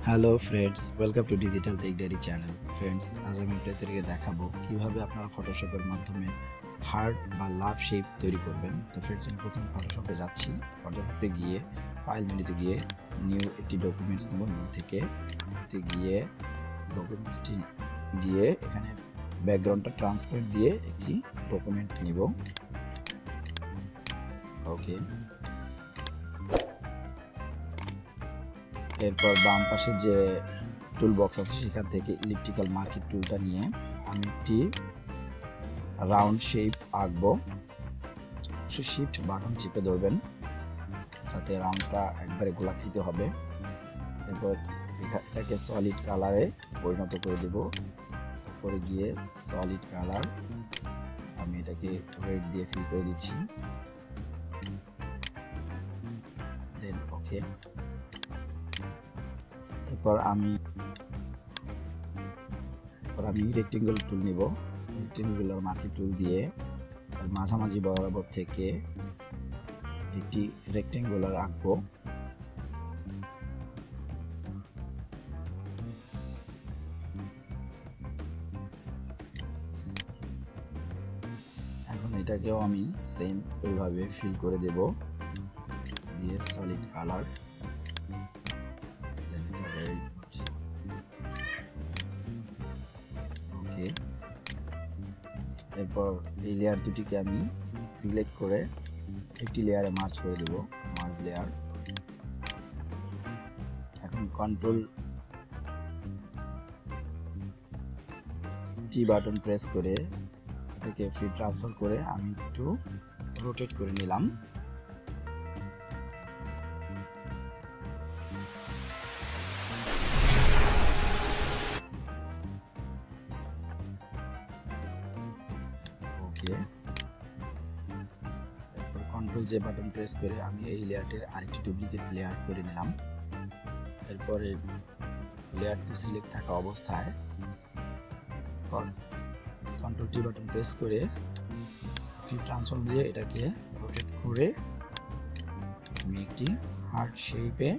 Hello friends, welcome to Digital Tech Diary channel. Friends, আজ আমি আপনাদেরকে দেখাবো কিভাবে আপনারা ফটোশপের মাধ্যমে হার্ট বা লাভ শেপ তৈরি করবেন। তো ফ্রেন্ডস, আমি প্রথমে ফটোশপে যাচ্ছি। ফটোশপে গিয়ে ফাইল মেনুতে গিয়ে নিউ একটি ডকুমেন্টস নেব। নিউ থেকে গিয়ে ডকুমেন্টসটি গিয়ে এখানে ব্যাকগ্রাউন্ডটা ট্রান্সফার দিয়ে একটি ডকুমেন্ট নিব। ওকে, এরপর বাম পাশে যে টুল বক্স আছে সেখান থেকে ইলিপ্টিক্যাল মার্কিং টুলটা নিয়ে আমি একটি রাউন্ড শেপ আঁকবো। শিফট বাটন চেপে ধরবেন যাতে রাউন্ডটা একবারে গোলাকৃতি হবে। এরপর এটাকে সলিড কালারে পরিণত করে দেব। পরে গিয়ে সলিড কালার আমি এটাকে রেড দিয়ে ফিল করে দিচ্ছি। দেন ওকে। এরপর আমি রেক্টেঙ্গল টুল নিব। রেক্টেঙ্গুলার মার্কিং টুল দিয়ে এর মাঝামাঝি বরাবর থেকে একটি রেক্টেঙ্গুলার আঁকবো। এখন এটাকেও আমি সেম ওইভাবে ফিল করে দেব, দিয়ে সলিড কালার। ওকে, এরপর এই লেয়ার দুটিকে আমি সিলেক্ট করে একটি লেয়ারে মার্জ করে দেব, মার্জ লেয়ার। এখন কন্ট্রোল টি বাটন প্রেস করে এটাকে ফ্রি ট্রান্সফার করে আমি একটু রোটেট করে নিলাম। এরপর কন্ট্রোল জে বাটন প্রেস করে আমি এই লেয়ারটির আরেকটি ডুপ্লিকেট লেয়ার করে নিলাম। এরপরে লেয়ারটি সিলেক্ট থাকা অবস্থায় কন্ট্রোল টি বাটন প্রেস করে ফ্রি ট্রান্সফর্ম দিয়ে এটাকে রোটেট করে আমি একটি হার্ট শেপে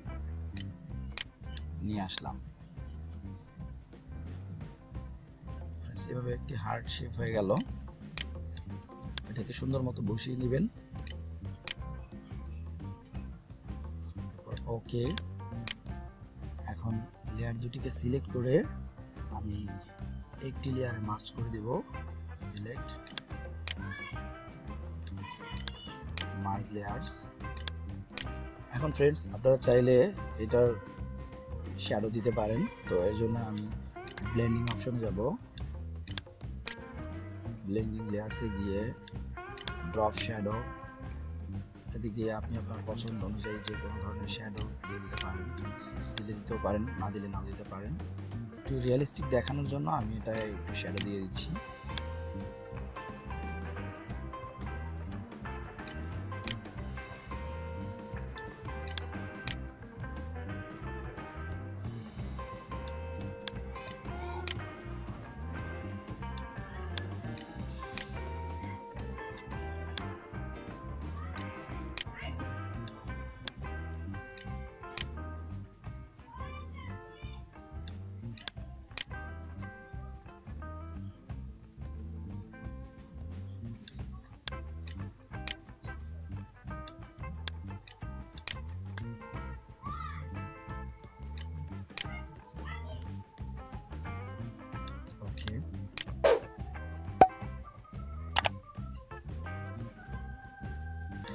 নিয়ে আসলাম। এভাবে একটি হার্ট শেপ হয়ে গেল। এটাকে সুন্দর মতো বসিয়ে নেবেন। ওকে, এখন লেয়ার দুটিকে সিলেক্ট করে আমি একটি লেয়ারে মার্জ করে দেব। Select merge layers. এখন ফ্রেন্ডস, আপনারা চাইলে এটার শ্যাডো দিতে পারেন। তো এর জন্য আমি ব্লেন্ডিং অপশনে যাব। ব্লেন্ডিং লেয়ার্সে গিয়ে ড্রপ শ্যাডো, এতে গিয়ে আপনি আপনার পছন্দ অনুযায়ী যে কোনো ধরনের শ্যাডো দিয়ে দিতে পারেন। দিলে দিতেও পারেন, না দিলে নাও দিতে পারেন। একটু রিয়েলিস্টিক দেখানোর জন্য আমি এটা একটু শ্যাডো দিয়ে দিচ্ছি।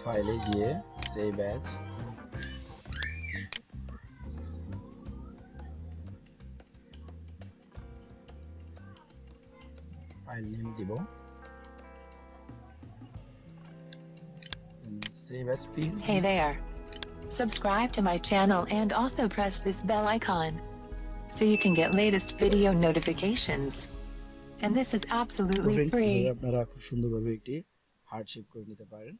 ফাইলে গিয়ে সেভ অ্যাজ, ফাইল নেম দিব, save as PNG. Hey there. Subscribe to my channel and also press this bell icon so you can get latest video notifications. And this is absolutely free. আপনারা খুব সুন্দরভাবে একটি heart shape করে নিতে পারেন।